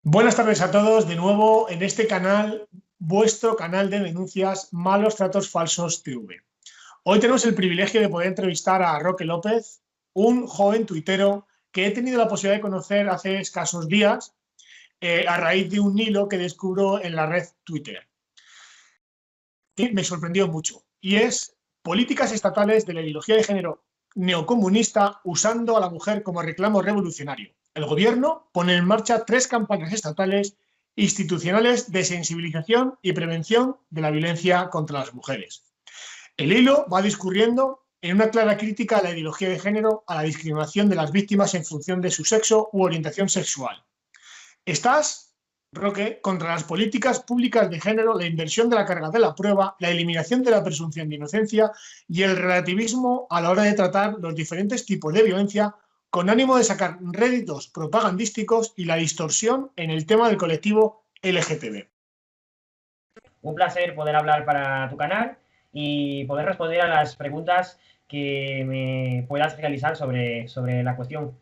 Buenas tardes a todos, de nuevo en este canal, vuestro canal de denuncias Malos Tratos Falsos TV. Hoy tenemos el privilegio de poder entrevistar a Roque López, un joven tuitero que he tenido la posibilidad de conocer hace escasos días a raíz de un hilo que descubro en la red Twitter, que me sorprendió mucho, y es políticas estatales de la ideología de género neocomunista usando a la mujer como reclamo revolucionario. El gobierno pone en marcha 3 campañas estatales institucionales de sensibilización y prevención de la violencia contra las mujeres. El hilo va discurriendo en una clara crítica a la ideología de género, a la discriminación de las víctimas en función de su sexo u orientación sexual. ¿Estás, Roque, contra las políticas públicas de género, la inversión de la carga de la prueba, la eliminación de la presunción de inocencia y el relativismo a la hora de tratar los diferentes tipos de violencia con ánimo de sacar réditos propagandísticos y la distorsión en el tema del colectivo LGTB? Un placer poder hablar para tu canal y poder responder a las preguntas que me puedas realizar sobre la cuestión.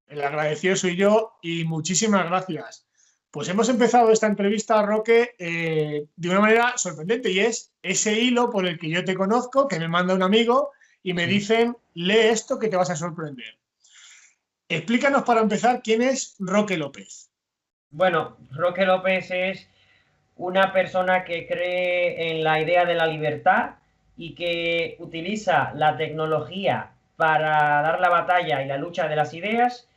El agradecido soy yo y muchísimas gracias. Pues hemos empezado esta entrevista, Roque, de una manera sorprendente, y es ese hilo por el que yo te conozco, que me manda un amigo y me dicen, lee esto que te vas a sorprender. Explícanos para empezar quién es Roque López. Bueno, Roque López es una persona que cree en la idea de la libertad y que utiliza la tecnología para dar la batalla y la lucha de las ideas,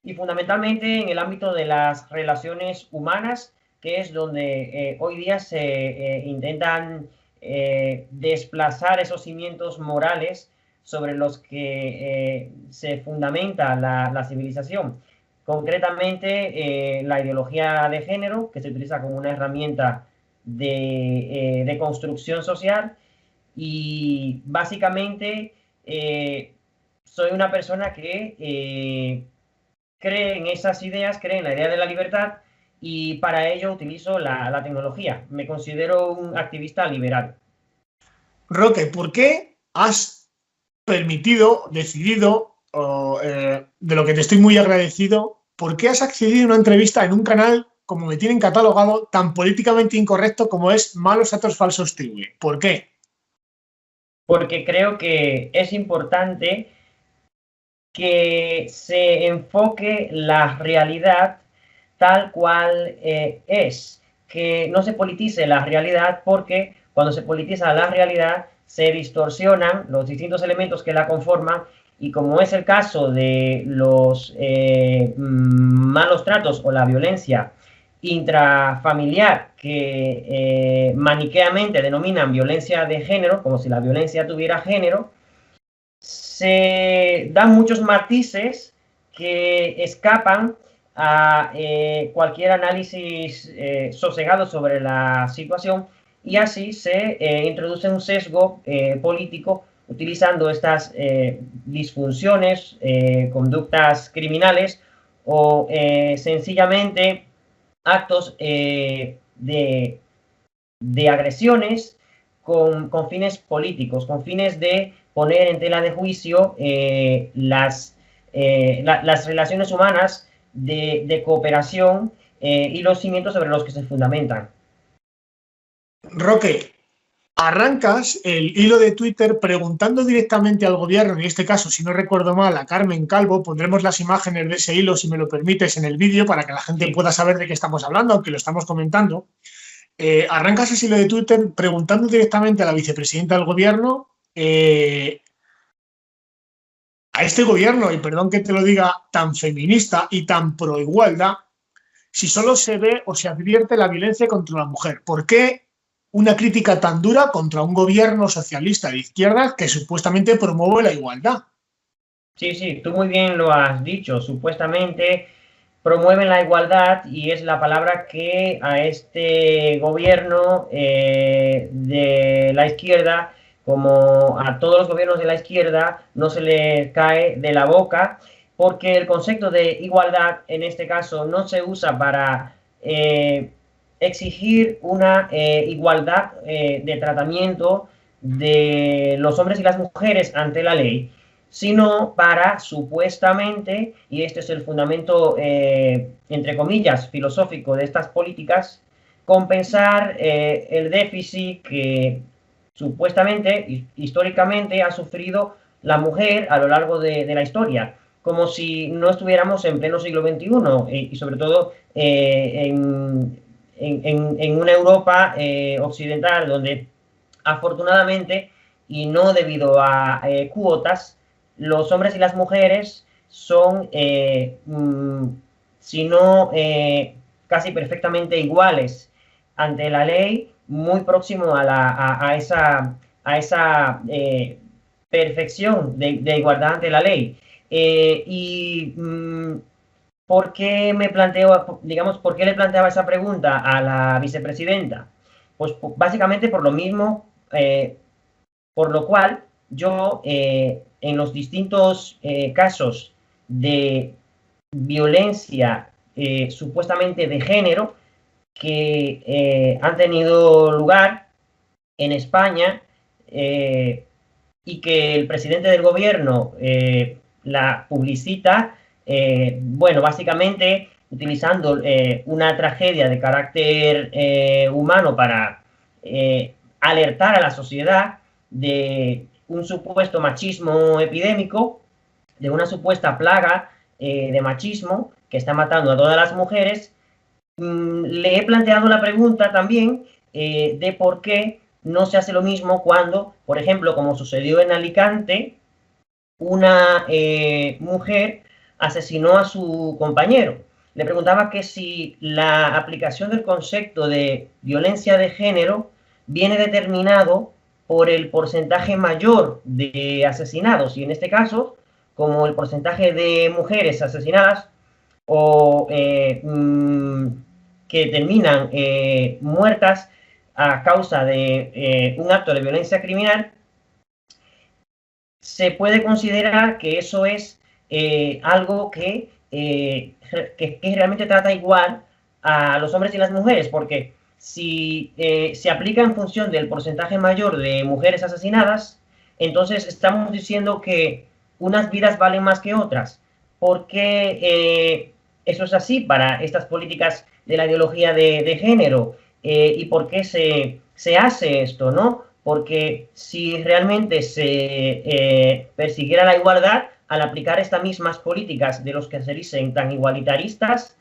y fundamentalmente en el ámbito de las relaciones humanas, que es donde hoy día se intentan desplazar esos cimientos morales sobre los que se fundamenta la civilización. Concretamente, la ideología de género, que se utiliza como una herramienta de construcción social. Y básicamente soy una persona que cree en esas ideas, cree en la idea de la libertad, y para ello utilizo la tecnología. Me considero un activista liberal. Roque, ¿por qué has decidido, de lo que te estoy muy agradecido, por qué has accedido a una entrevista en un canal, como me tienen catalogado, tan políticamente incorrecto como es Malos Tratos Falsos TV? ¿Por qué? Porque creo que es importante que se enfoque la realidad tal cual es, que no se politice la realidad, porque cuando se politiza la realidad se distorsionan los distintos elementos que la conforman, y como es el caso de los malos tratos o la violencia intrafamiliar, que maniqueamente denominan violencia de género, como si la violencia tuviera género, se dan muchos matices que escapan a cualquier análisis sosegado sobre la situación, y así se introduce un sesgo político utilizando estas disfunciones, conductas criminales o sencillamente actos de agresiones con fines políticos, con fines de poner en tela de juicio las relaciones humanas de cooperación y los cimientos sobre los que se fundamentan. Roque, arrancas el hilo de Twitter preguntando directamente al gobierno, en este caso, si no recuerdo mal, a Carmen Calvo. Pondremos las imágenes de ese hilo, si me lo permites, en el vídeo para que la gente pueda saber de qué estamos hablando, aunque lo estamos comentando. Arrancas ese hilo de Twitter preguntando directamente a la vicepresidenta del gobierno, a este gobierno, y perdón que te lo diga, tan feminista y tan pro igualdad, si solo se ve o se advierte la violencia contra la mujer. ¿Por qué una crítica tan dura contra un gobierno socialista de izquierda que supuestamente promueve la igualdad? Sí, sí, tú muy bien lo has dicho. Supuestamente promueven la igualdad, y es la palabra que a este gobierno de la izquierda, como a todos los gobiernos de la izquierda, no se le cae de la boca, porque el concepto de igualdad en este caso no se usa para exigir una igualdad de tratamiento de los hombres y las mujeres ante la ley, sino para supuestamente, y este es el fundamento, entre comillas, filosófico de estas políticas, compensar el déficit que supuestamente, históricamente, ha sufrido la mujer a lo largo de la historia, como si no estuviéramos en pleno siglo XXI y sobre todo en una Europa occidental donde afortunadamente y no debido a cuotas, los hombres y las mujeres son, si no casi perfectamente iguales ante la ley, muy próximo a esa perfección de igualdad ante la ley. ¿Por qué me planteo, digamos, por qué le planteaba esa pregunta a la vicepresidenta? Pues básicamente por lo mismo, por lo cual yo en los distintos casos de violencia supuestamente de género que han tenido lugar en España y que el presidente del gobierno la publicita, bueno, básicamente utilizando una tragedia de carácter humano para alertar a la sociedad de un supuesto machismo epidémico, de una supuesta plaga de machismo que está matando a todas las mujeres. Le he planteado la pregunta también de por qué no se hace lo mismo cuando, por ejemplo, como sucedió en Alicante, una mujer asesinó a su compañero. Le preguntaba que si la aplicación del concepto de violencia de género viene determinado por el porcentaje mayor de asesinados, y en este caso, como el porcentaje de mujeres asesinadas o que terminan muertas a causa de un acto de violencia criminal, se puede considerar que eso es algo que realmente trata igual a los hombres y las mujeres, porque si se aplica en función del porcentaje mayor de mujeres asesinadas, entonces estamos diciendo que unas vidas valen más que otras. ¿Por qué eso es así para estas políticas de la ideología de género? ¿Y por qué se hace esto, no? Porque si realmente se persiguiera la igualdad, al aplicar estas mismas políticas de los que se dicen tan igualitaristas,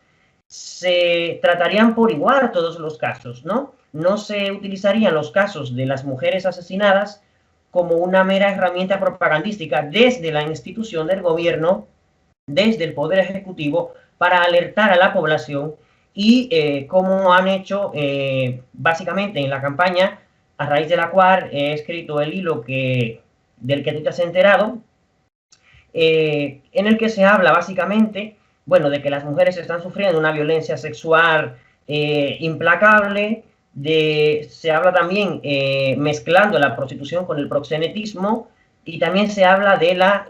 se tratarían por igual todos los casos, ¿no? No se utilizarían los casos de las mujeres asesinadas como una mera herramienta propagandística desde la institución del gobierno, desde el Poder Ejecutivo, para alertar a la población y como han hecho básicamente en la campaña, a raíz de la cual he escrito el hilo del que tú te has enterado, en el que se habla básicamente, bueno, de que las mujeres están sufriendo una violencia sexual implacable, se habla también mezclando la prostitución con el proxenetismo, y también se habla de la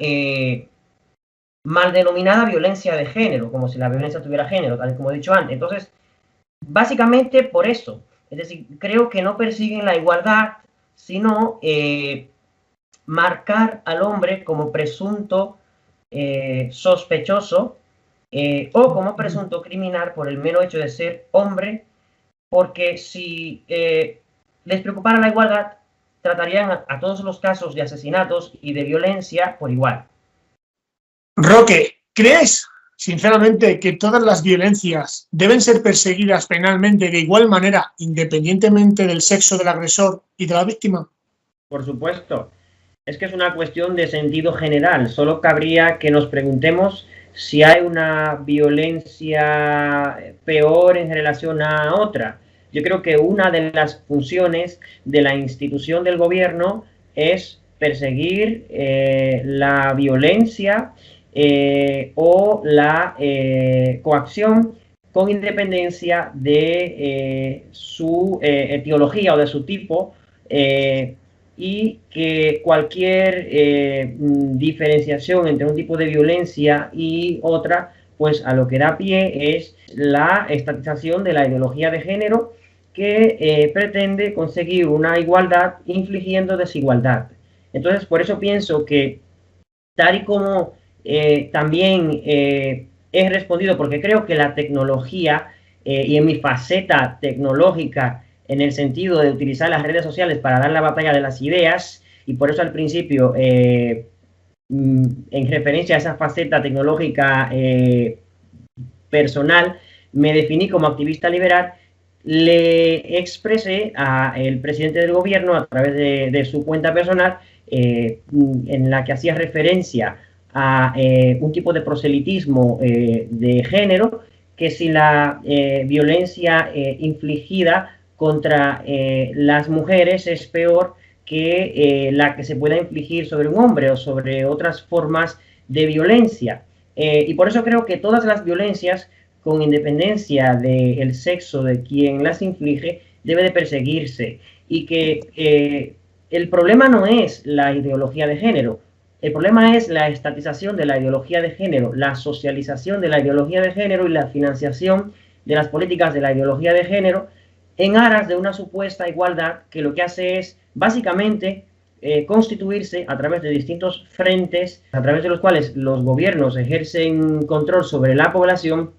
mal denominada violencia de género, como si la violencia tuviera género, tal como he dicho antes. Entonces, básicamente por eso, es decir, creo que no persiguen la igualdad, sino marcar al hombre como presunto sospechoso o como presunto criminal por el mero hecho de ser hombre, porque si les preocupara la igualdad, tratarían a todos los casos de asesinatos y de violencia por igual. Roque, ¿crees sinceramente que todas las violencias deben ser perseguidas penalmente de igual manera, independientemente del sexo del agresor y de la víctima? Por supuesto. Es que es una cuestión de sentido general. Solo cabría que nos preguntemos si hay una violencia peor en relación a otra. Yo creo que una de las funciones de la institución del gobierno es perseguir la violencia o la coacción con independencia de su etiología o de su tipo, y que cualquier diferenciación entre un tipo de violencia y otra, pues a lo que da pie es la estatización de la ideología de género que pretende conseguir una igualdad infligiendo desigualdad. Entonces, por eso pienso que tal y como también he respondido, porque creo que la tecnología y en mi faceta tecnológica, en el sentido de utilizar las redes sociales para dar la batalla de las ideas, y por eso al principio, en referencia a esa faceta tecnológica personal, me definí como activista liberal, le expresé al presidente del gobierno a través de su cuenta personal, en la que hacía referencia a un tipo de proselitismo de género, que si la violencia infligida contra las mujeres es peor que la que se pueda infligir sobre un hombre o sobre otras formas de violencia. Y por eso creo que todas las violencias, con independencia del sexo de quien las inflige, debe de perseguirse. Y que el problema no es la ideología de género, el problema es la estatización de la ideología de género, la socialización de la ideología de género y la financiación de las políticas de la ideología de género en aras de una supuesta igualdad que lo que hace es básicamente constituirse a través de distintos frentes, a través de los cuales los gobiernos ejercen control sobre la población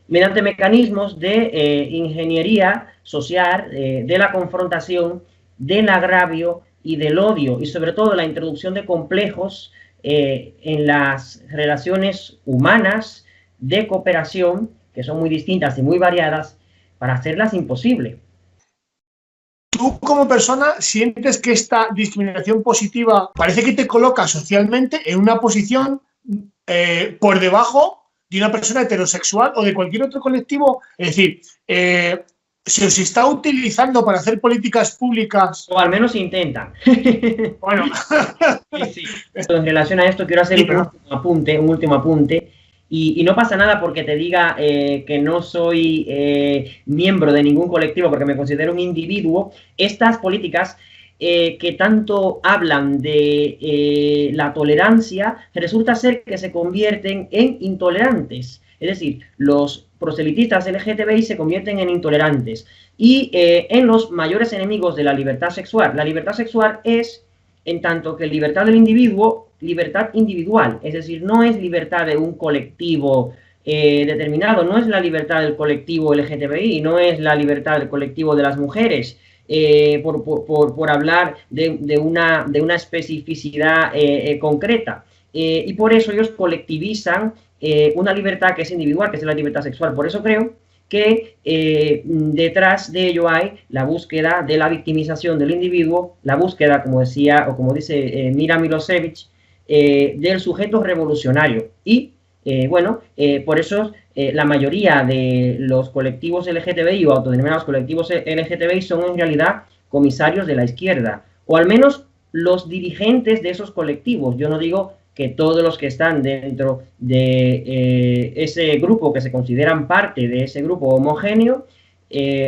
mediante mecanismos de ingeniería social, de la confrontación, del agravio y del odio, y sobre todo la introducción de complejos en las relaciones humanas de cooperación, que son muy distintas y muy variadas, para hacerlas imposible. ¿Tú como persona sientes que esta discriminación positiva parece que te coloca socialmente en una posición por debajo de una persona heterosexual o de cualquier otro colectivo? Es decir, se os está utilizando para hacer políticas públicas. O al menos intentan. Bueno. Sí. En relación a esto quiero hacer un último apunte. Y no pasa nada porque te diga que no soy miembro de ningún colectivo, porque me considero un individuo. Estas políticas que tanto hablan de la tolerancia, resulta ser que se convierten en intolerantes. Es decir, los proselitistas LGTBI se convierten en intolerantes y en los mayores enemigos de la libertad sexual. La libertad sexual es, en tanto que libertad del individuo, libertad individual, es decir, no es libertad de un colectivo determinado, no es la libertad del colectivo LGTBI, no es la libertad del colectivo de las mujeres, por hablar de una especificidad concreta. Y por eso ellos colectivizan una libertad que es individual, que es la libertad sexual. Por eso creo que detrás de ello hay la búsqueda de la victimización del individuo, la búsqueda, como decía, o como dice Mira Milosevic, del sujeto revolucionario. Y, por eso la mayoría de los colectivos LGTBI o autodenominados colectivos LGTBI son en realidad comisarios de la izquierda, o al menos los dirigentes de esos colectivos. Yo no digo que todos los que están dentro de ese grupo, que se consideran parte de ese grupo homogéneo,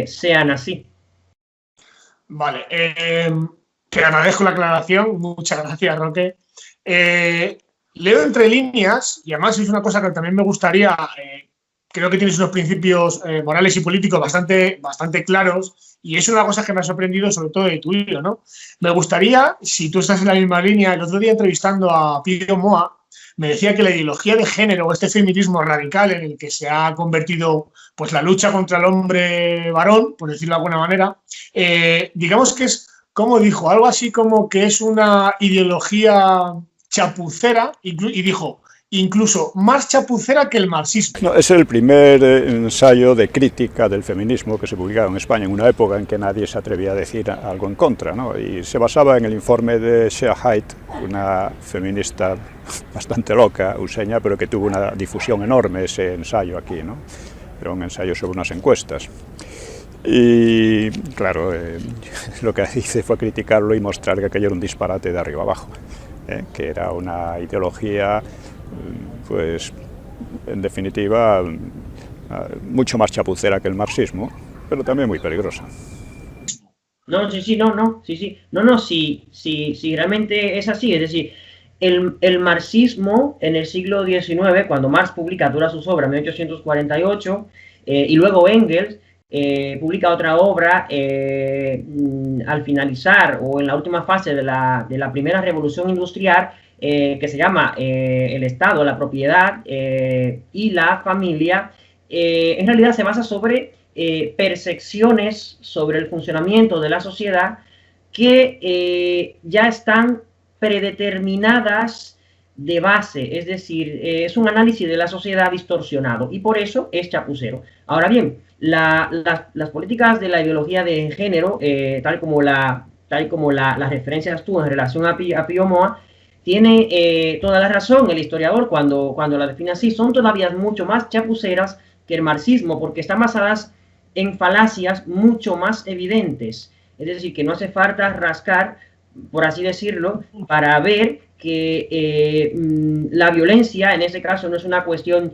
sean así. Vale, te agradezco la aclaración, muchas gracias, Roque. Leo entre líneas, y además es una cosa que también me gustaría, creo que tienes unos principios morales y políticos bastante claros, y es una cosa que me ha sorprendido sobre todo de tuyo, ¿no? Me gustaría, si tú estás en la misma línea, el otro día entrevistando a Pío Moa, me decía que la ideología de género, este feminismo radical en el que se ha convertido pues la lucha contra el hombre varón, por decirlo de alguna manera, digamos que es, como dijo, algo así como que es una ideología chapucera, y dijo, incluso más chapucera que el marxismo. No, es el primer ensayo de crítica del feminismo que se publicaba en España en una época en que nadie se atrevía a decir algo en contra, ¿no? Y se basaba en el informe de Shea Haidt, una feminista bastante loca, useña, pero que tuvo una difusión enorme ese ensayo aquí, ¿no? Era un ensayo sobre unas encuestas. Y claro, lo que hice fue criticarlo y mostrar que aquello era un disparate de arriba abajo, que era una ideología, pues en definitiva, mucho más chapucera que el marxismo, pero también muy peligrosa. No, sí, realmente es así. Es decir, el marxismo en el siglo XIX, cuando Marx publica todas sus obras en 1848, y luego Engels publica otra obra al finalizar o en la última fase de la primera revolución industrial, que se llama el Estado, la propiedad y la familia, en realidad se basa sobre percepciones sobre el funcionamiento de la sociedad que ya están predeterminadas de base, es decir, es un análisis de la sociedad distorsionado y por eso es chapucero. Ahora bien, las políticas de la ideología de género, tal como las referencias tú en relación a Pío Moa, tiene toda la razón el historiador cuando la define así, son todavía mucho más chapuceras que el marxismo, porque están basadas en falacias mucho más evidentes. Es decir, que no hace falta rascar, por así decirlo, para ver que la violencia en este caso no es una cuestión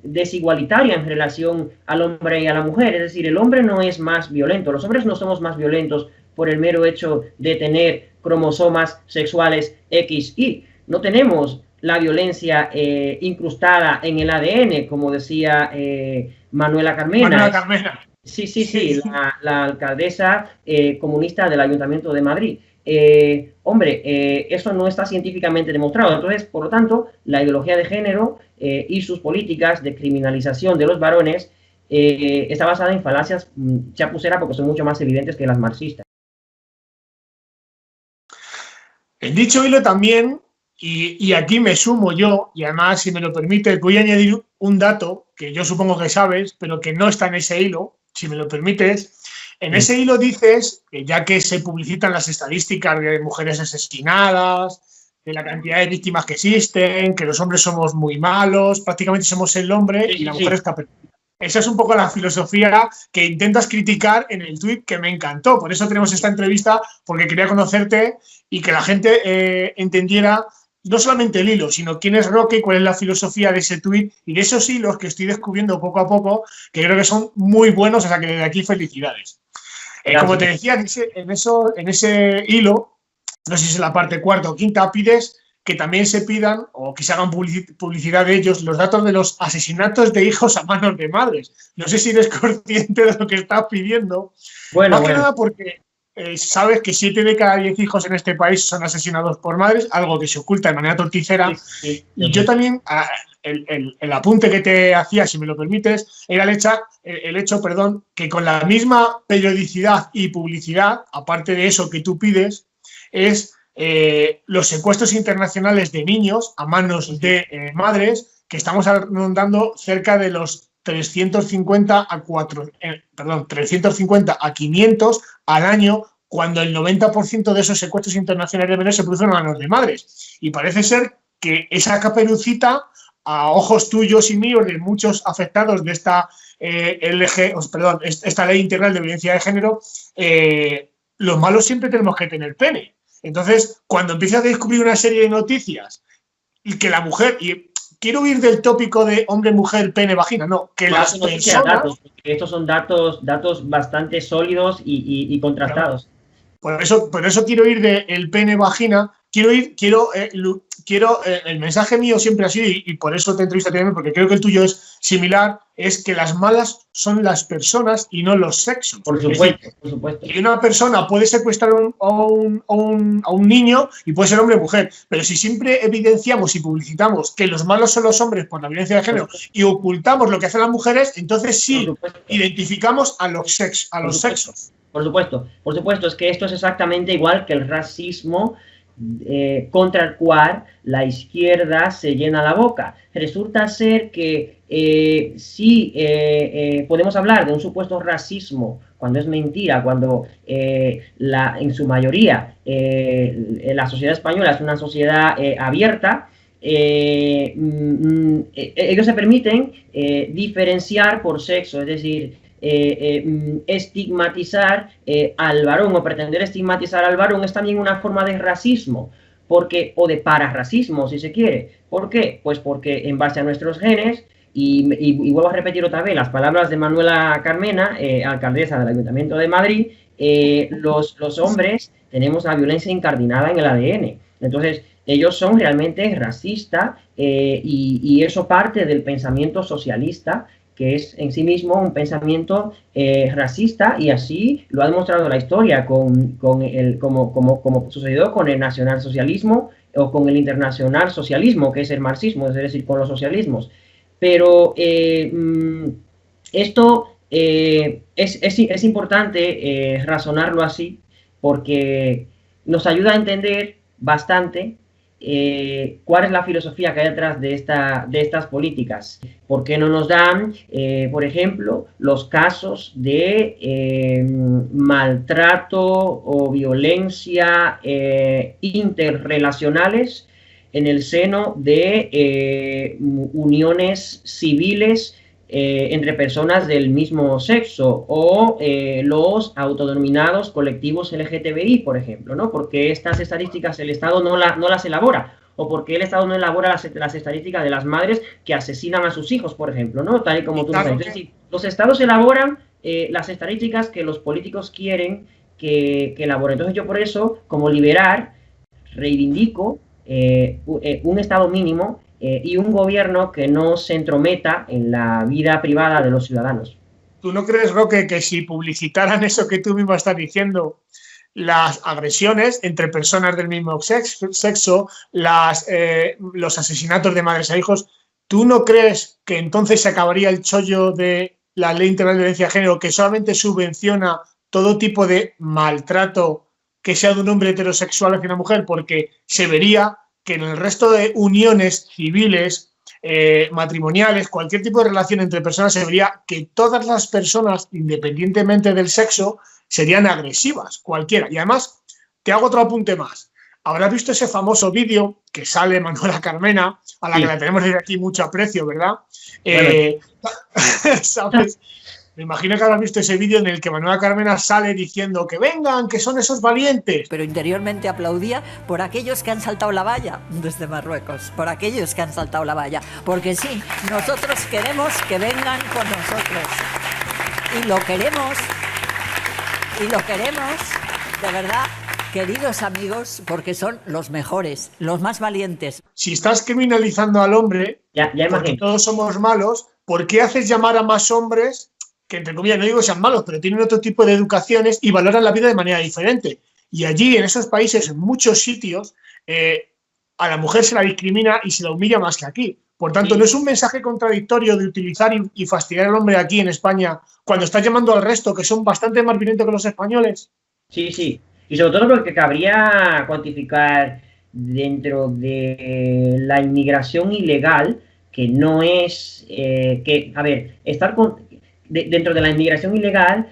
desigualitaria en relación al hombre y a la mujer. Es decir, el hombre no es más violento, los hombres no somos más violentos por el mero hecho de tener cromosomas sexuales XY. No tenemos la violencia incrustada en el ADN, como decía Manuela Carmena. Manuela Carmena. Sí, la alcaldesa comunista del Ayuntamiento de Madrid. Eso no está científicamente demostrado. Entonces, por lo tanto, la ideología de género y sus políticas de criminalización de los varones está basada en falacias chapuceras porque son mucho más evidentes que las marxistas. En dicho hilo también, y aquí me sumo yo, y además, si me lo permite, voy a añadir un dato que yo supongo que sabes, pero que no está en ese hilo, si me lo permites. En ese hilo dices que ya que se publicitan las estadísticas de mujeres asesinadas, de la cantidad de víctimas que existen, que los hombres somos muy malos, prácticamente somos el hombre y la mujer es caperucita. Esa es un poco la filosofía que intentas criticar en el tuit, que me encantó. Por eso tenemos esta entrevista, porque quería conocerte y que la gente entendiera no solamente el hilo, sino quién es Roque y cuál es la filosofía de ese tuit y de esos hilos que estoy descubriendo poco a poco, que creo que son muy buenos, o sea que desde aquí felicidades. Como te decía, en ese hilo, no sé si es la parte cuarta o quinta, pides que también se pidan o que se hagan publicidad de ellos los datos de los asesinatos de hijos a manos de madres. No sé si eres consciente de lo que estás pidiendo. Más que nada porque sabes que 7 de cada 10 hijos en este país son asesinados por madres, algo que se oculta de manera torticera. Y yo también, el apunte que te hacía, si me lo permites, era el hecho, que con la misma periodicidad y publicidad, aparte de eso que tú pides, es los secuestros internacionales de niños a manos de madres, que estamos rondando cerca de los 350 a 500 al año, cuando el 90% de esos secuestros internacionales de menores se producen a manos de madres. Y parece ser que esa caperucita, a ojos tuyos y míos, de muchos afectados de esta esta ley integral de violencia de género, los malos siempre tenemos que tener pene. Entonces, cuando empiezas a descubrir una serie de noticias y que la mujer... Quiero huir del tópico de hombre, mujer, pene, vagina. No, que las personas... Estos son datos bastante sólidos y contrastados. Por eso quiero ir del pene, vagina. El mensaje mío siempre ha sido, y por eso te entrevisto también, porque creo que el tuyo es similar, es que las malas son las personas y no los sexos. Por supuesto. Y una persona puede secuestrar a un niño y puede ser hombre o mujer, pero si siempre evidenciamos y publicitamos que los malos son los hombres por la violencia de género y ocultamos lo que hacen las mujeres, entonces sí identificamos a los sexos. Por supuesto, es que esto es exactamente igual que el racismo, contra el cual la izquierda se llena la boca. Resulta ser que podemos hablar de un supuesto racismo cuando es mentira, cuando en su mayoría la sociedad española es una sociedad abierta. Ellos se permiten diferenciar por sexo, es decir, estigmatizar al varón o pretender estigmatizar al varón es también una forma de racismo, o de pararracismo, si se quiere. ¿Por qué? Pues porque en base a nuestros genes, y vuelvo a repetir otra vez las palabras de Manuela Carmena, alcaldesa del Ayuntamiento de Madrid, los hombres tenemos la violencia incardinada en el ADN. Entonces, ellos son realmente racistas y eso parte del pensamiento socialista que es en sí mismo un pensamiento racista, y así lo ha demostrado la historia como sucedió con el nacionalsocialismo o con el internacional socialismo, que es el marxismo, es decir, con los socialismos. Pero esto es importante razonarlo así, porque nos ayuda a entender bastante cuál es la filosofía que hay detrás de estas políticas. ¿Por qué no nos dan, por ejemplo, los casos de maltrato o violencia interrelacionales en el seno de uniones civiles entre personas del mismo sexo, o los autodenominados colectivos LGTBI, por ejemplo, ¿no? Porque estas estadísticas el Estado no las elabora, o porque el Estado no elabora las estadísticas de las madres que asesinan a sus hijos, por ejemplo, ¿no? Tal y como tú dices. Es decir, los Estados elaboran las estadísticas que los políticos quieren que elaboren. Entonces yo por eso, como liberal, reivindico un Estado mínimo y un gobierno que no se entrometa en la vida privada de los ciudadanos. ¿Tú no crees, Roque, que si publicitaran eso que tú mismo estás diciendo, las agresiones entre personas del mismo sexo, los asesinatos de madres a hijos, ¿tú no crees que entonces se acabaría el chollo de la Ley Integral de Violencia de Género, que solamente subvenciona todo tipo de maltrato que sea de un hombre heterosexual hacia una mujer? Porque se vería que en el resto de uniones civiles, matrimoniales, cualquier tipo de relación entre personas, se vería que todas las personas, independientemente del sexo, serían agresivas, cualquiera. Y además, te hago otro apunte más. Habrás visto ese famoso vídeo que sale Manuela Carmena, a la que la tenemos desde aquí mucho aprecio, ¿verdad? Bueno. ¿Sabes? Me imagino que habrás visto ese vídeo en el que Manuela Carmena sale diciendo que vengan, que son esos valientes. Pero interiormente aplaudía por aquellos que han saltado la valla desde Marruecos, por aquellos que han saltado la valla. Porque sí, nosotros queremos que vengan con nosotros. Y lo queremos, de verdad, queridos amigos, porque son los mejores, los más valientes. Si estás criminalizando al hombre, ya porque todos somos malos, ¿por qué haces llamar a más hombres que, entre comillas, no digo que sean malos, pero tienen otro tipo de educaciones y valoran la vida de manera diferente? Y allí, en esos países, en muchos sitios, a la mujer se la discrimina y se la humilla más que aquí. Por tanto, ¿no es un mensaje contradictorio de utilizar y fastidiar al hombre aquí en España cuando estás llamando al resto, que son bastante más violentos que los españoles? Sí, sí. Y sobre todo porque cabría cuantificar dentro de la inmigración ilegal, que no es dentro de la inmigración ilegal,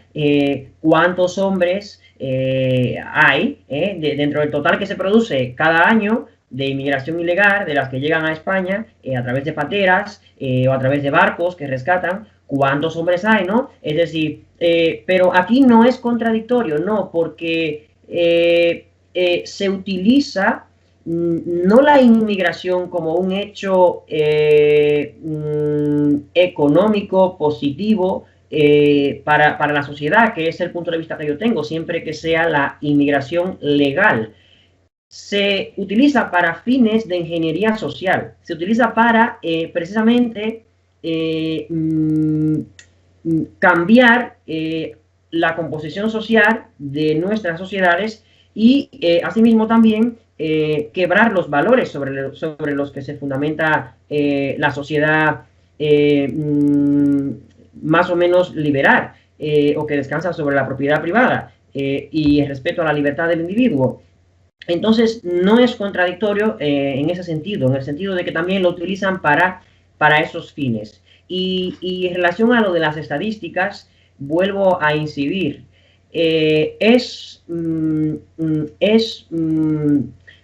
¿cuántos hombres hay dentro del total que se produce cada año de inmigración ilegal, de las que llegan a España a través de pateras o a través de barcos que rescatan? ¿Cuántos hombres hay, no? Es decir, pero aquí no es contradictorio, no, porque se utiliza no la inmigración como un hecho económico positivo para la sociedad, que es el punto de vista que yo tengo, siempre que sea la inmigración legal. Se utiliza para fines de ingeniería social, se utiliza para precisamente cambiar la composición social de nuestras sociedades y asimismo también quebrar los valores sobre los que se fundamenta la sociedad más o menos liberal, o que descansa sobre la propiedad privada y el respeto a la libertad del individuo. Entonces no es contradictorio en ese sentido, en el sentido de que también lo utilizan para esos fines. Y en relación a lo de las estadísticas, vuelvo a incidir, es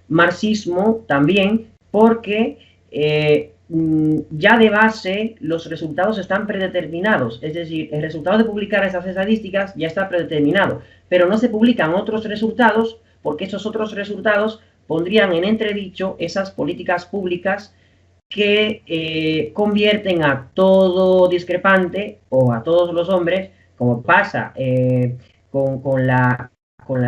marxismo también, porque ya de base los resultados están predeterminados, es decir, el resultado de publicar esas estadísticas ya está predeterminado, pero no se publican otros resultados porque esos otros resultados pondrían en entredicho esas políticas públicas que convierten a todo discrepante o a todos los hombres, como pasa con la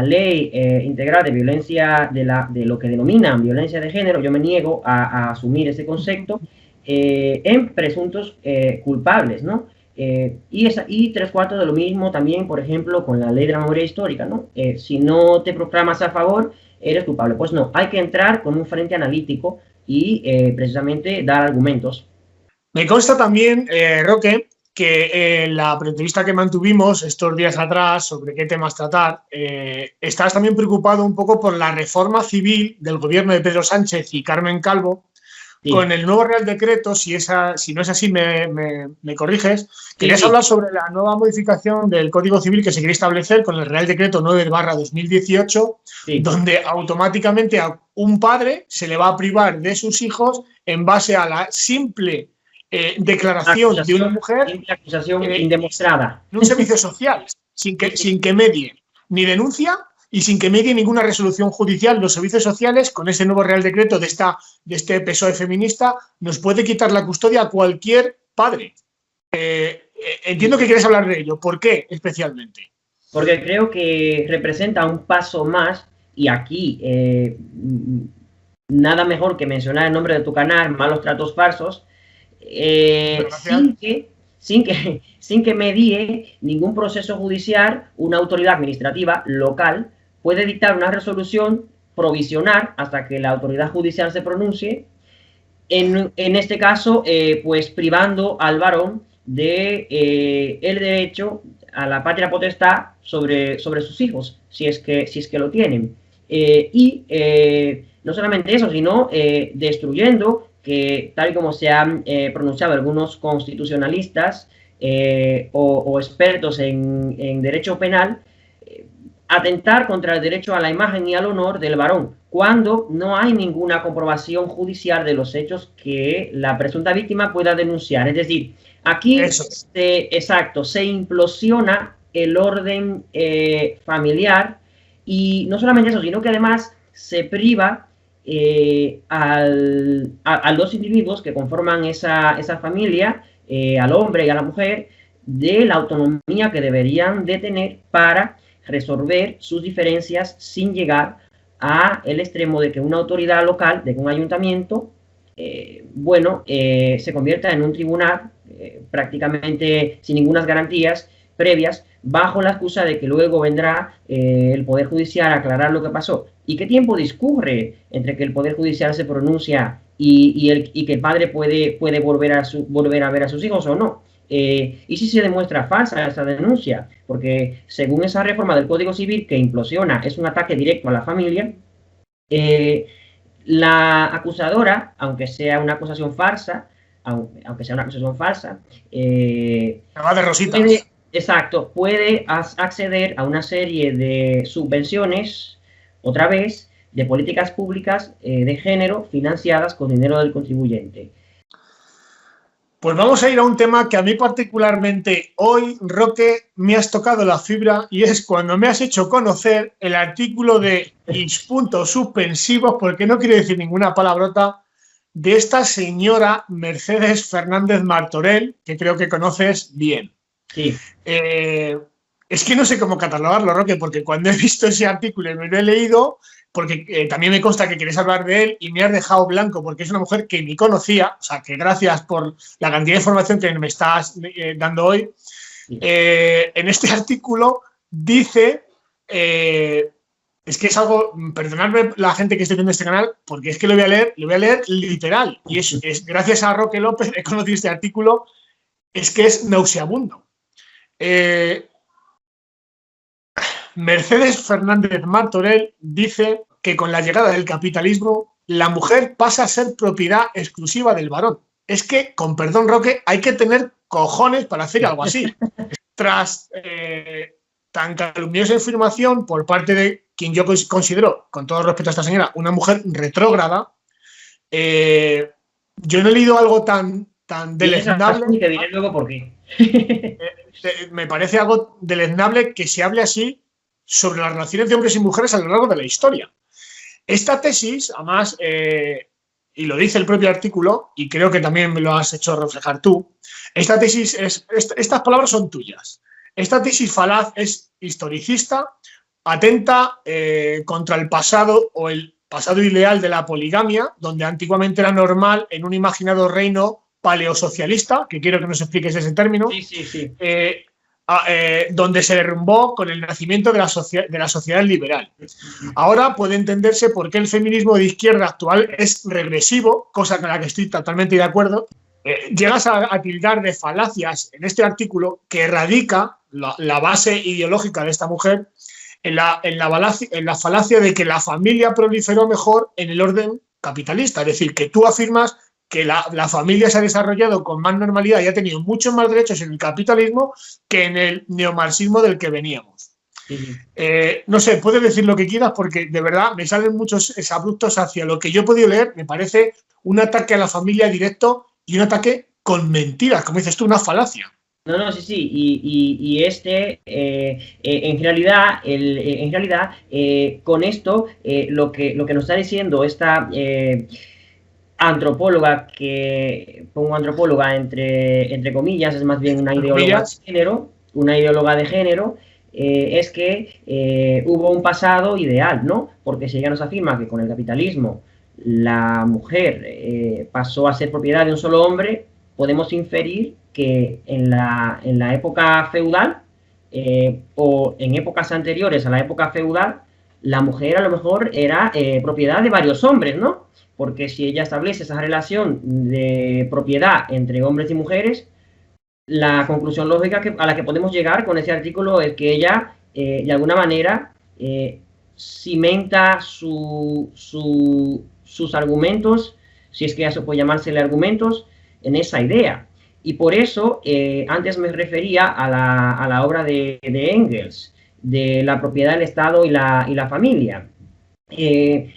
ley integral de violencia, de lo que denominan violencia de género. Yo me niego a asumir ese concepto, en presuntos culpables, ¿no? Y 3/4 de lo mismo también, por ejemplo, con la ley de la memoria histórica, ¿no? Si no te proclamas a favor, eres culpable. Pues no, hay que entrar con un frente analítico y precisamente dar argumentos. Me consta también, Roque, que en la entrevista que mantuvimos estos días atrás sobre qué temas tratar, estás también preocupado un poco por la reforma civil del gobierno de Pedro Sánchez y Carmen Calvo, sí, con el nuevo Real Decreto. Si no es así, me corriges. Querías hablar sobre la nueva modificación del Código Civil que se quiere establecer con el Real Decreto 9/2018, sí, donde automáticamente a un padre se le va a privar de sus hijos en base a la simple declaración de una mujer, acusación indemostrada, en un servicio social, sin que medie ni denuncia y sin que medie ninguna resolución judicial. Los servicios sociales, con ese nuevo Real Decreto de este PSOE feminista, nos puede quitar la custodia a cualquier padre. Entiendo que quieres hablar de ello. ¿Por qué especialmente? Porque creo que representa un paso más, y aquí nada mejor que mencionar el nombre de tu canal, Malos Tratos Falsos, sin que medie ningún proceso judicial. Una autoridad administrativa local puede dictar una resolución provisional hasta que la autoridad judicial se pronuncie, en este caso, pues privando al varón de el derecho a la patria potestad sobre sus hijos, si es que lo tienen. No solamente eso, sino destruyendo, que tal y como se han pronunciado algunos constitucionalistas o expertos en derecho penal, atentar contra el derecho a la imagen y al honor del varón, cuando no hay ninguna comprobación judicial de los hechos que la presunta víctima pueda denunciar. Es decir, aquí se implosiona el orden familiar, y no solamente eso, sino que además se priva a los individuos que conforman esa familia, al hombre y a la mujer, de la autonomía que deberían de tener para resolver sus diferencias sin llegar a el extremo de que una autoridad local, de que un ayuntamiento, se convierta en un tribunal prácticamente sin ninguna garantías previas, bajo la excusa de que luego vendrá el Poder Judicial a aclarar lo que pasó. ¿Y qué tiempo discurre entre que el Poder Judicial se pronuncia y que el padre puede volver a ver a sus hijos o no? Y si se demuestra falsa esa denuncia, porque según esa reforma del Código Civil que implosiona, es un ataque directo a la familia, la acusadora, aunque sea una acusación falsa, va de rositas. Puede acceder a una serie de subvenciones, otra vez, de políticas públicas de género financiadas con dinero del contribuyente. Pues vamos a ir a un tema que a mí particularmente hoy, Roque, me has tocado la fibra, y es cuando me has hecho conocer el artículo de puntos suspensivos, porque no quiero decir ninguna palabrota, de esta señora Mercedes Fernández Martorell, que creo que conoces bien. Sí. Es que no sé cómo catalogarlo, Roque, porque cuando he visto ese artículo y me lo he leído, porque también me consta que quieres hablar de él y me has dejado blanco, porque es una mujer que ni conocía, o sea, que gracias por la cantidad de información que me estás dando hoy. Sí. En este artículo dice, es que es algo, perdonadme la gente que esté viendo este canal, porque es que lo voy a leer literal, y es gracias a Roque López he conocido este artículo, es que es nauseabundo. Mercedes Fernández Martorell dice que con la llegada del capitalismo la mujer pasa a ser propiedad exclusiva del varón. Es que, con perdón, Roque, hay que tener cojones para hacer algo así. Tras tan calumniosa afirmación por parte de quien yo considero, con todo respeto a esta señora, una mujer retrógrada, yo no he leído algo tan deleznable. Y te diré luego por qué. Me parece algo deleznable que se hable así sobre las relaciones de hombres y mujeres a lo largo de la historia. Esta tesis, además, y lo dice el propio artículo, y creo que también me lo has hecho reflejar tú, esta tesis estas palabras son tuyas. Esta tesis falaz es historicista, atenta contra el pasado o el pasado ideal de la poligamia, donde antiguamente era normal en un imaginado reino paleosocialista, que quiero que nos expliques ese término, Sí. donde se derrumbó con el nacimiento de la sociedad liberal. Ahora puede entenderse por qué el feminismo de izquierda actual es regresivo, cosa con la que estoy totalmente de acuerdo. Llegas a tildar de falacias en este artículo que radica la base ideológica de esta mujer en la falacia de que la familia proliferó mejor en el orden capitalista. Es decir, que tú afirmas que la familia se ha desarrollado con más normalidad y ha tenido muchos más derechos en el capitalismo que en el neomarxismo del que veníamos. No sé, puedes decir lo que quieras porque de verdad me salen muchos exabruptos hacia lo que yo he podido leer. Me parece un ataque a la familia directo y un ataque con mentiras, como dices tú, una falacia. No, sí. Y en realidad, con esto, lo que nos está diciendo esta antropóloga, que pongo antropóloga entre comillas, es más bien una ideóloga de género, es que hubo un pasado ideal, ¿no? Porque si ella nos afirma que con el capitalismo la mujer pasó a ser propiedad de un solo hombre, podemos inferir que en la época feudal o en épocas anteriores a la época feudal, la mujer a lo mejor era propiedad de varios hombres, ¿no? Porque si ella establece esa relación de propiedad entre hombres y mujeres, la conclusión lógica a la que podemos llegar con ese artículo es que ella, de alguna manera, cimenta sus argumentos, si es que eso puede llamársele argumentos, en esa idea. Y por eso, antes me refería a la obra de Engels, de la propiedad del Estado y la familia, que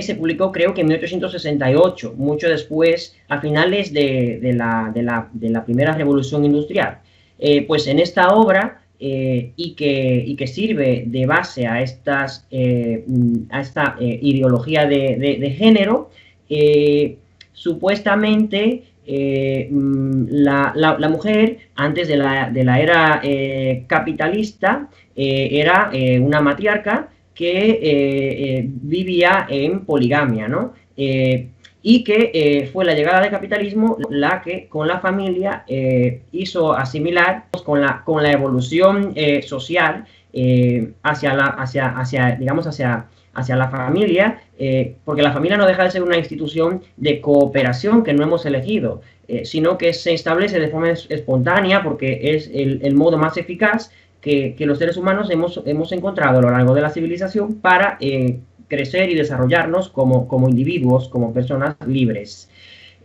se publicó creo que en 1868, mucho después, a finales de la primera revolución industrial. Pues en esta obra, y que sirve de base a esta ideología de género, supuestamente la mujer, antes de la era capitalista, era una matriarca que vivía en poligamia, ¿no? Y que fue la llegada del capitalismo la que con la familia hizo asimilar con la evolución social hacia la familia, porque la familia no deja de ser una institución de cooperación que no hemos elegido, sino que se establece de forma espontánea porque es el modo más eficaz que los seres humanos hemos encontrado a lo largo de la civilización para crecer y desarrollarnos como individuos, como personas libres.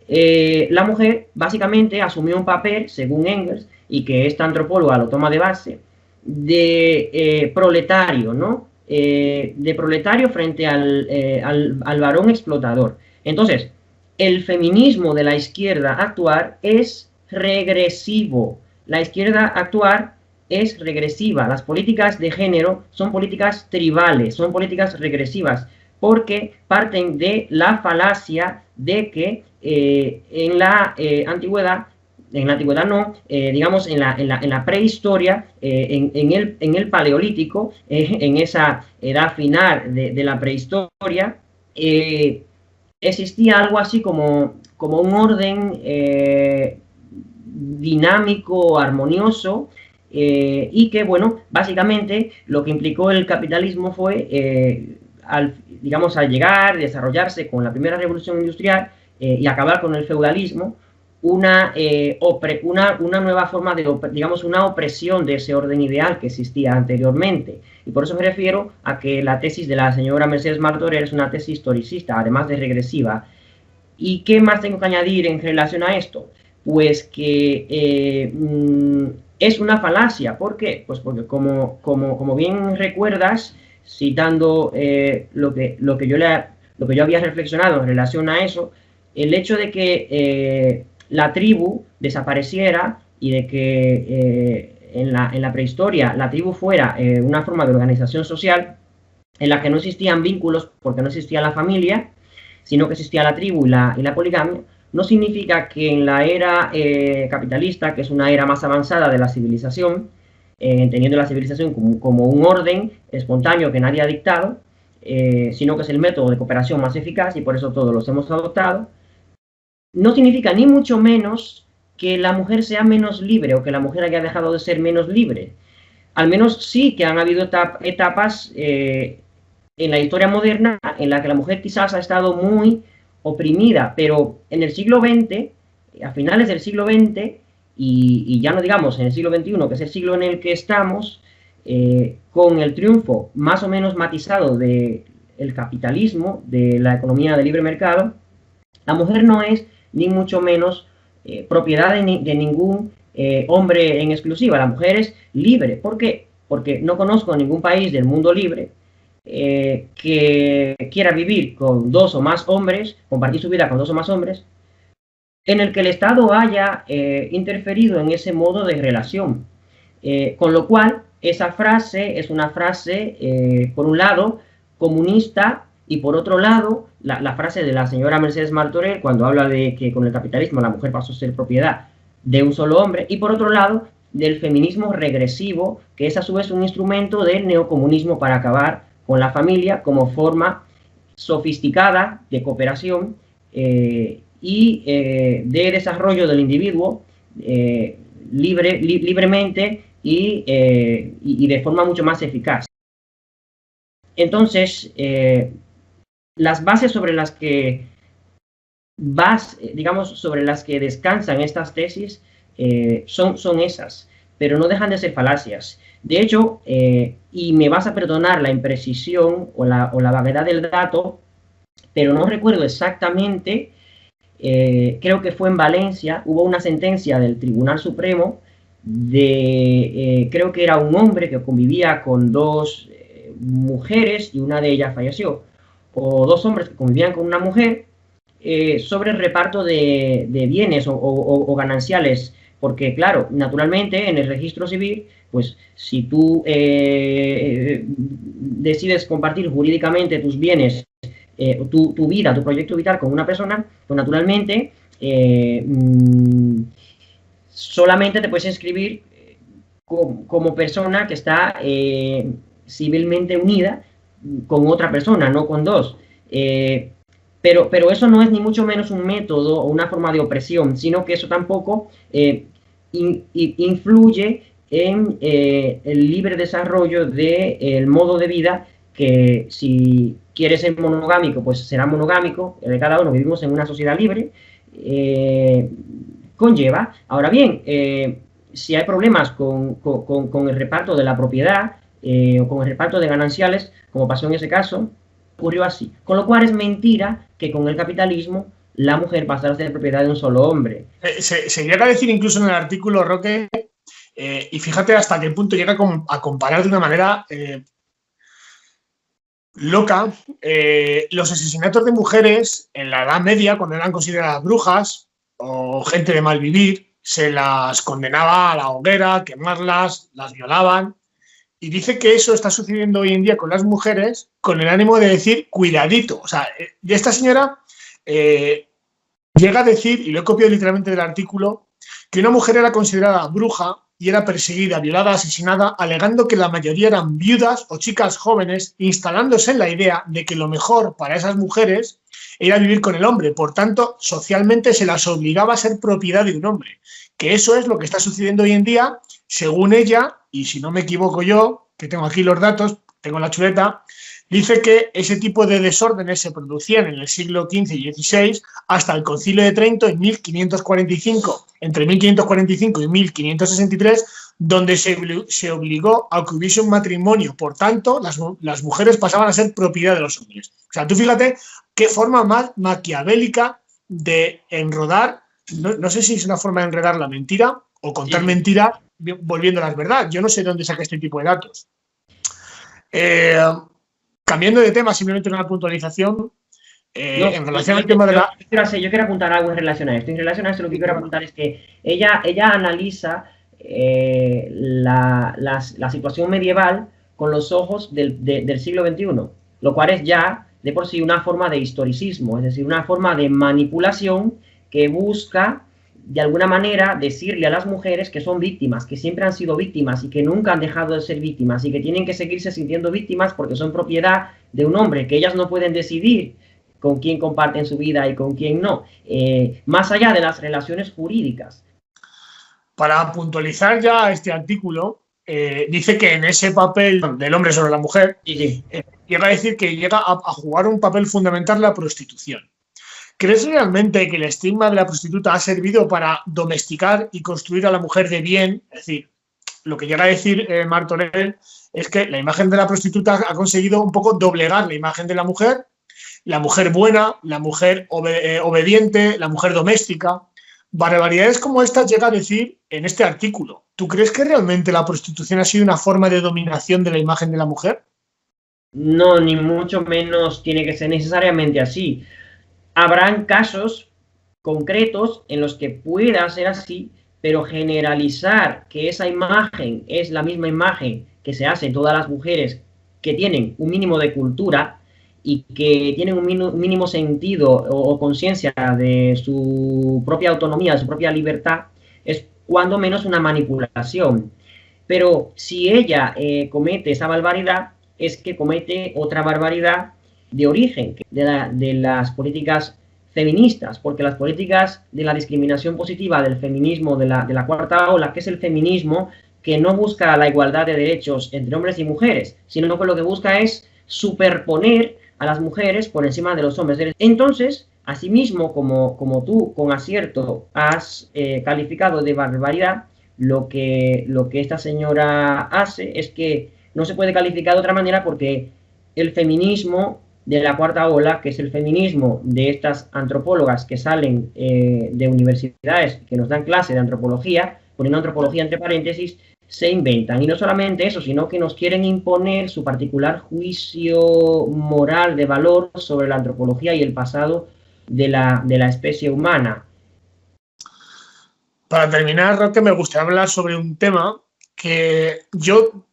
La mujer básicamente asumió un papel, según Engels, y que esta antropóloga lo toma de base, de proletario, ¿no? De proletario frente al varón explotador. Entonces, el feminismo de la izquierda actual es regresivo. La izquierda actual es regresiva. Las políticas de género son políticas tribales, son políticas regresivas, porque parten de la falacia de que en la antigüedad no, digamos en la prehistoria, en el paleolítico, en esa edad final de la prehistoria, existía algo así como un orden dinámico, armonioso, y que, bueno, básicamente lo que implicó el capitalismo fue, al llegar, desarrollarse con la primera revolución industrial y acabar con el feudalismo, una nueva forma una opresión de ese orden ideal que existía anteriormente. Y por eso me refiero a que la tesis de la señora Mercedes Martorell es una tesis historicista, además de regresiva. ¿Y qué más tengo que añadir en relación a esto? Pues que es una falacia. ¿Por qué? Pues porque como bien recuerdas, citando lo que yo había reflexionado en relación a eso, el hecho de que la tribu desapareciera y de que en la prehistoria la tribu fuera una forma de organización social en la que no existían vínculos porque no existía la familia, sino que existía la tribu y la poligamia, no significa que en la era capitalista, que es una era más avanzada de la civilización, entendiendo la civilización como un orden espontáneo que nadie ha dictado, sino que es el método de cooperación más eficaz y por eso todos los hemos adoptado, no significa ni mucho menos que la mujer sea menos libre o que la mujer haya dejado de ser menos libre. Al menos sí que han habido etapas en la historia moderna en la que la mujer quizás ha estado muy oprimida, pero en el siglo XX, a finales del siglo XX, y ya no digamos en el siglo XXI, que es el siglo en el que estamos, con el triunfo más o menos matizado del capitalismo, de la economía de libre mercado, la mujer no es ni mucho menos propiedad de ningún hombre en exclusiva. La mujer es libre. ¿Por qué? Porque no conozco ningún país del mundo libre que quiera vivir con 2 o más hombres, compartir su vida con 2 o más hombres, en el que el Estado haya interferido en ese modo de relación. Con lo cual, esa frase es una frase, por un lado, comunista, y por otro lado, la frase de la señora Mercedes Martorell, cuando habla de que con el capitalismo la mujer pasó a ser propiedad de un solo hombre, y por otro lado, del feminismo regresivo, que es a su vez un instrumento del neocomunismo para acabar con la familia como forma sofisticada de cooperación y de desarrollo del individuo libremente y de forma mucho más eficaz. Entonces, las bases sobre las que sobre las que descansan estas tesis son esas, pero no dejan de ser falacias. De hecho, y me vas a perdonar la imprecisión o la vaguedad del dato, pero no recuerdo exactamente, creo que fue en Valencia, hubo una sentencia del Tribunal Supremo creo que era un hombre que convivía con 2 mujeres y una de ellas falleció, o 2 hombres que convivían con una mujer, sobre el reparto de bienes o gananciales, porque claro, naturalmente en el registro civil, pues si tú decides compartir jurídicamente tus bienes, tu vida, tu proyecto vital con una persona, pues naturalmente solamente te puedes inscribir como persona que está civilmente unida con otra persona, no con 2. Pero eso no es ni mucho menos un método o una forma de opresión, sino que eso tampoco influye en el libre desarrollo del modo de vida, que si quieres ser monogámico, pues será monogámico, de cada uno. Vivimos en una sociedad libre, conlleva. Ahora bien, si hay problemas con el reparto de la propiedad o con el reparto de gananciales, como pasó en ese caso, ocurrió así. Con lo cual es mentira que con el capitalismo la mujer pasara a ser propiedad de un solo hombre. Se llega a decir incluso en el artículo, Roque, y fíjate hasta qué punto llega a comparar de una manera loca, los asesinatos de mujeres en la Edad Media, cuando eran consideradas brujas o gente de mal vivir, se las condenaba a la hoguera, quemarlas, las violaban. Y dice que eso está sucediendo hoy en día con las mujeres con el ánimo de decir cuidadito. O sea, y esta señora llega a decir, y lo he copiado literalmente del artículo, que una mujer era considerada bruja y era perseguida, violada, asesinada, alegando que la mayoría eran viudas o chicas jóvenes, instalándose en la idea de que lo mejor para esas mujeres era vivir con el hombre. Por tanto, socialmente se las obligaba a ser propiedad de un hombre. Que eso es lo que está sucediendo hoy en día, según ella, y si no me equivoco yo, que tengo aquí los datos, tengo la chuleta, dice que ese tipo de desórdenes se producían en el siglo XV y XVI hasta el Concilio de Trento en 1545, entre 1545 y 1563, donde se obligó a que hubiese un matrimonio. Por tanto, las mujeres pasaban a ser propiedad de los hombres. O sea, tú fíjate qué forma más maquiavélica de enrodar, no sé si es una forma de enredar la mentira o contar mentiras volviéndolas verdad. Yo no sé de dónde saca este tipo de datos. Cambiando de tema, simplemente una puntualización en relación al tema de la... Yo quiero apuntar algo en relación a esto. En relación a esto lo que quiero apuntar es que ella analiza la situación medieval con los ojos del siglo XXI, lo cual es ya de por sí una forma de historicismo, es decir, una forma de manipulación que busca de alguna manera decirle a las mujeres que son víctimas, que siempre han sido víctimas y que nunca han dejado de ser víctimas y que tienen que seguirse sintiendo víctimas porque son propiedad de un hombre, que ellas no pueden decidir con quién comparten su vida y con quién no, más allá de las relaciones jurídicas. Para puntualizar ya este artículo, dice que en ese papel del hombre sobre la mujer, llega a decir que llega a jugar un papel fundamental la prostitución. ¿Crees realmente que el estigma de la prostituta ha servido para domesticar y construir a la mujer de bien? Es decir, lo que llega a decir Martorell es que la imagen de la prostituta ha conseguido un poco doblegar la imagen de la mujer buena, la mujer obediente, la mujer doméstica. Barbaridades como estas llega a decir en este artículo. ¿Tú crees que realmente la prostitución ha sido una forma de dominación de la imagen de la mujer? No, ni mucho menos tiene que ser necesariamente así. Habrán casos concretos en los que pueda ser así, pero generalizar que esa imagen es la misma imagen que se hace en todas las mujeres que tienen un mínimo de cultura y que tienen un mínimo sentido o conciencia de su propia autonomía, de su propia libertad, es cuando menos una manipulación. Pero si ella comete esa barbaridad, es que comete otra barbaridad de origen, de las políticas feministas, porque las políticas de la discriminación positiva del feminismo de la cuarta ola, que es el feminismo que no busca la igualdad de derechos entre hombres y mujeres, sino que lo que busca es superponer a las mujeres por encima de los hombres. Entonces, asimismo, como tú con acierto has calificado de barbaridad, lo que esta señora hace es que no se puede calificar de otra manera, porque el feminismo de la cuarta ola, que es el feminismo de estas antropólogas que salen de universidades, que nos dan clase de antropología, poniendo antropología entre paréntesis, se inventan. Y no solamente eso, sino que nos quieren imponer su particular juicio moral de valor sobre la antropología y el pasado de la especie humana. Para terminar, Roque, me gustaría hablar sobre un tema que yo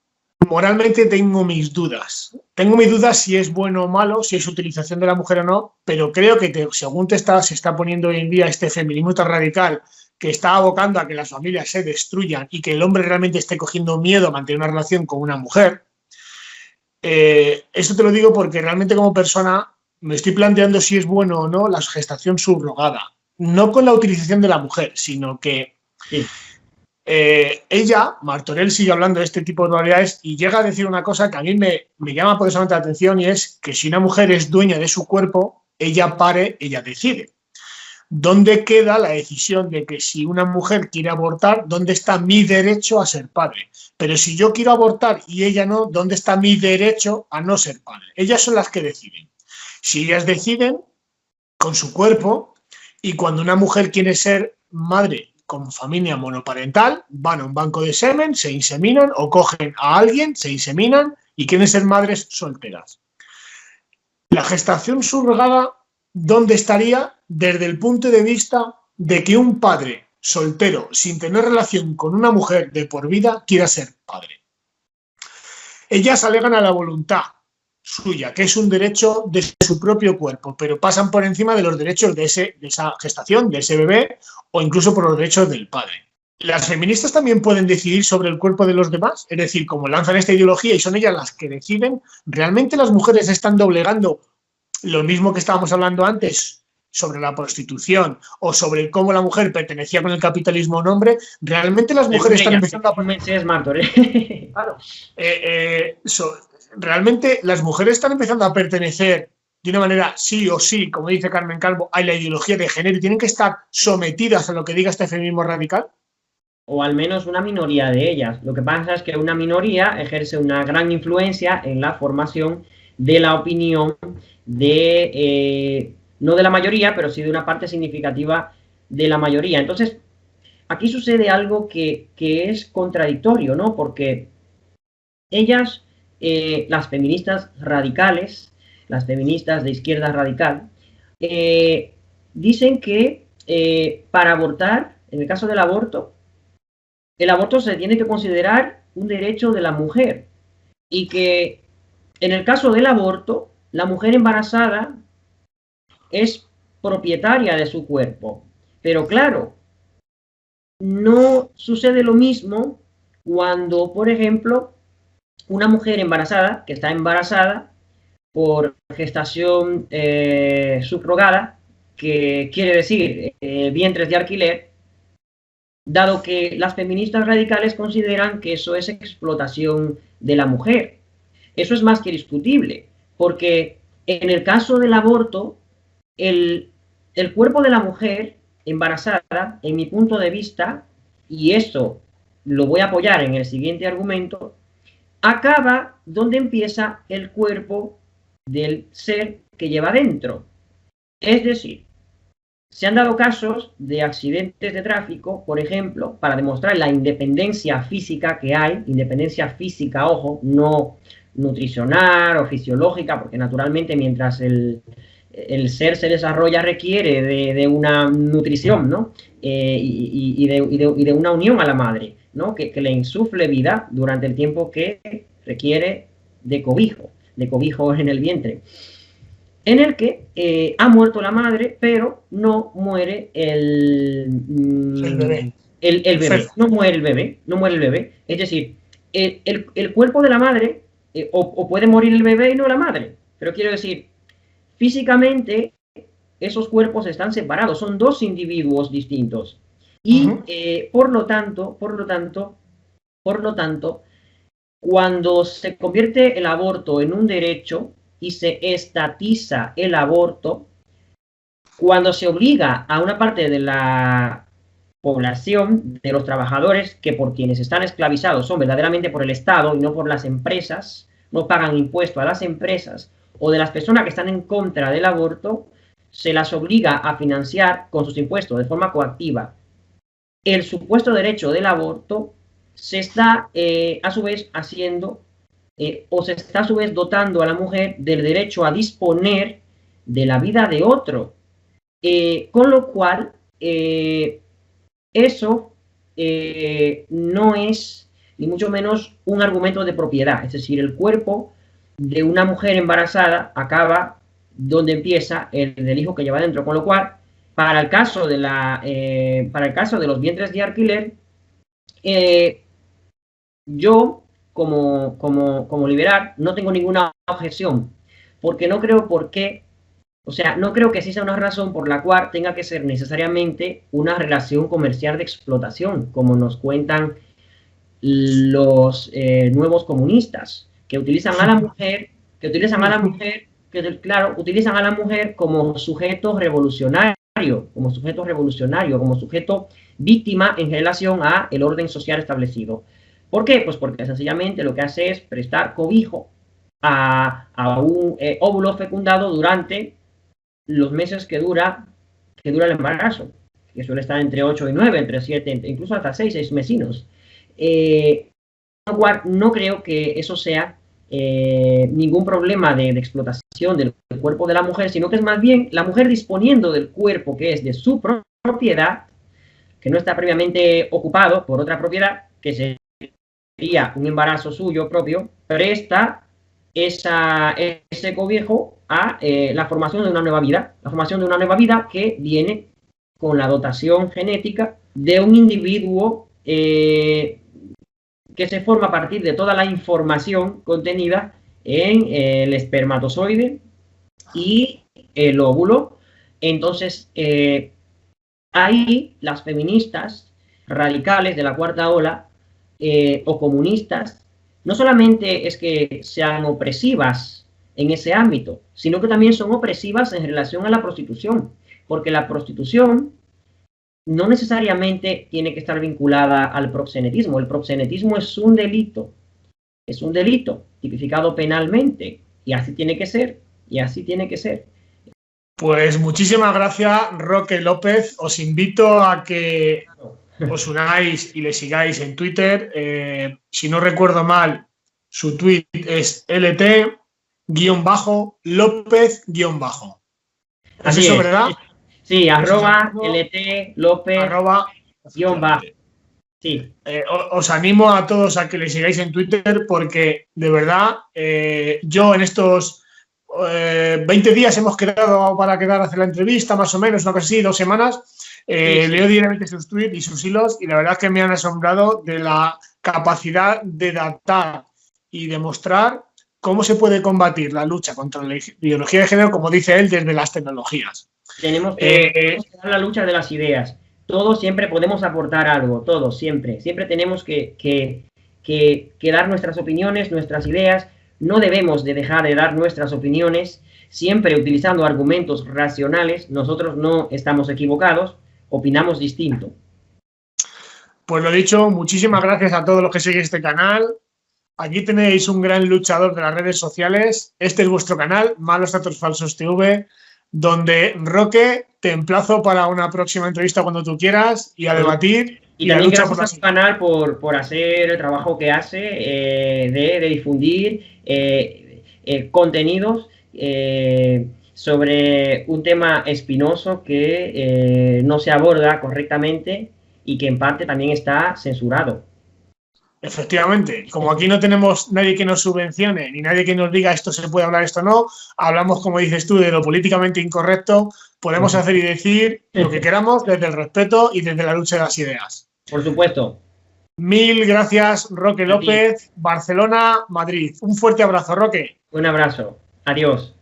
moralmente tengo mis dudas. Tengo mis dudas si es bueno o malo, si es utilización de la mujer o no, pero creo que según se está poniendo hoy en día este feminismo tan radical que está abocando a que las familias se destruyan y que el hombre realmente esté cogiendo miedo a mantener una relación con una mujer. Esto te lo digo porque realmente como persona me estoy planteando si es bueno o no la gestación subrogada. No con la utilización de la mujer, sino que Sí. Ella, Martorell, sigue hablando de este tipo de barbaridades y llega a decir una cosa que a mí me llama poderosamente la atención, y es que si una mujer es dueña de su cuerpo, ella pare, ella decide. ¿Dónde queda la decisión de que si una mujer quiere abortar, dónde está mi derecho a ser padre? Pero si yo quiero abortar y ella no, ¿dónde está mi derecho a no ser padre? Ellas son las que deciden. Si ellas deciden con su cuerpo, y cuando una mujer quiere ser madre con familia monoparental, van a un banco de semen, se inseminan o cogen a alguien, se inseminan y quieren ser madres solteras. La gestación subrogada, ¿dónde estaría desde el punto de vista de que un padre soltero sin tener relación con una mujer de por vida quiera ser padre? Ellas alegan a la voluntad suya, que es un derecho de su propio cuerpo, pero pasan por encima de los derechos de esa gestación, de ese bebé, o incluso por los derechos del padre. ¿Las feministas también pueden decidir sobre el cuerpo de los demás? Es decir, como lanzan esta ideología y son ellas las que deciden, ¿realmente las mujeres están doblegando lo mismo que estábamos hablando antes sobre la prostitución o sobre cómo la mujer pertenecía con el capitalismo a un hombre? ¿Realmente las mujeres están empezando a... Claro. ¿Realmente las mujeres están empezando a pertenecer de una manera sí o sí, como dice Carmen Calvo, a la ideología de género y tienen que estar sometidas a lo que diga este feminismo radical? O al menos una minoría de ellas. Lo que pasa es que una minoría ejerce una gran influencia en la formación de la opinión de, no de la mayoría, pero sí de una parte significativa de la mayoría. Entonces, aquí sucede algo que es contradictorio, ¿no? Porque ellas, las feministas radicales, las feministas de izquierda radical, dicen que para abortar, en el caso del aborto, el aborto se tiene que considerar un derecho de la mujer y que en el caso del aborto, la mujer embarazada es propietaria de su cuerpo. Pero claro, no sucede lo mismo cuando, por ejemplo, una mujer embarazada, que está embarazada, por gestación subrogada, que quiere decir vientres de alquiler, dado que las feministas radicales consideran que eso es explotación de la mujer. Eso es más que discutible, porque en el caso del aborto, el cuerpo de la mujer embarazada, en mi punto de vista, y eso lo voy a apoyar en el siguiente argumento, acaba donde empieza el cuerpo del ser que lleva dentro. Es decir, se han dado casos de accidentes de tráfico, por ejemplo, para demostrar la independencia física que hay, independencia física, ojo, no nutricional o fisiológica, porque naturalmente mientras el ser se desarrolla requiere de una nutrición, ¿no? Y de una unión a la madre, ¿no? Que le insufle vida durante el tiempo que requiere de cobijo en el vientre, en el que ha muerto la madre, pero no muere el bebé. No muere el bebé. Es decir, el cuerpo de la madre, o puede morir el bebé y no la madre. Pero quiero decir, físicamente esos cuerpos están separados, son dos individuos distintos. Y por lo tanto, cuando se convierte el aborto en un derecho y se estatiza el aborto, cuando se obliga a una parte de la población, de los trabajadores, que por quienes están esclavizados son verdaderamente por el Estado y no por las empresas, no pagan impuesto a las empresas, o de las personas que están en contra del aborto, se las obliga a financiar con sus impuestos de forma coactiva el supuesto derecho del aborto, se está a su vez haciendo o se está a su vez dotando a la mujer del derecho a disponer de la vida de otro, con lo cual eso no es ni mucho menos un argumento de propiedad. Es decir, el cuerpo de una mujer embarazada acaba donde empieza el del hijo que lleva dentro, con lo cual para el caso de los vientres de alquiler, yo como liberal no tengo ninguna objeción, porque no creo no creo que exista una razón por la cual tenga que ser necesariamente una relación comercial de explotación, como nos cuentan los nuevos comunistas, que utilizan a la mujer, utilizan a la mujer como sujeto revolucionario, como sujeto víctima en relación a el orden social establecido. ¿Por qué? Pues porque sencillamente lo que hace es prestar cobijo a un óvulo fecundado durante los meses que dura el embarazo, que suele estar entre 8 y 9, entre 7, incluso hasta 6 mesinos. No creo que eso sea ningún problema de explotación del cuerpo de la mujer, sino que es más bien la mujer disponiendo del cuerpo que es de su propiedad, que no está previamente ocupado por otra propiedad, que sería un embarazo suyo propio, presta ese cobijo a la formación de una nueva vida, que viene con la dotación genética de un individuo que se forma a partir de toda la información contenida en el espermatozoide y el óvulo. Entonces, ahí las feministas radicales de la cuarta ola o comunistas, no solamente es que sean opresivas en ese ámbito, sino que también son opresivas en relación a la prostitución, porque la prostitución no necesariamente tiene que estar vinculada al proxenetismo. El proxenetismo es un delito tipificado penalmente, y así tiene que ser, Pues muchísimas gracias, Roque López. Os invito a que os unáis y le sigáis en Twitter. Si no recuerdo mal, su tweet es lt_López_. ¿Es eso, verdad? Sí, @LT_López_. Sí. Os animo a todos a que le sigáis en Twitter, porque de verdad yo en estos 20 días hemos quedado para hacer la entrevista, más o menos, una cosa así, 2 semanas. Leo diariamente sus tweets y sus hilos, y la verdad es que me han asombrado de la capacidad de datar y demostrar cómo se puede combatir la lucha contra la ideología de género, como dice él, desde las tecnologías. Tenemos que dar la lucha de las ideas. Todos siempre podemos aportar algo, todos, siempre. Siempre tenemos que dar nuestras opiniones, nuestras ideas. No debemos de dejar de dar nuestras opiniones, siempre utilizando argumentos racionales. Nosotros no estamos equivocados, opinamos distinto. Pues lo dicho, muchísimas gracias a todos los que seguís este canal. Aquí tenéis un gran luchador de las redes sociales. Este es vuestro canal, Malos Datos Falsos TV, donde, Roque, te emplazo para una próxima entrevista cuando tú quieras y a debatir. Y también gracias a tu canal por hacer el trabajo que hace de difundir contenidos sobre un tema espinoso que no se aborda correctamente y que en parte también está censurado. Efectivamente, como aquí no tenemos nadie que nos subvencione ni nadie que nos diga esto se puede hablar, esto no, hablamos, como dices tú, de lo políticamente incorrecto, podemos hacer y decir lo que queramos desde el respeto y desde la lucha de las ideas. Por supuesto. Mil gracias, Roque López, Barcelona, Madrid. Un fuerte abrazo, Roque. Un abrazo. Adiós.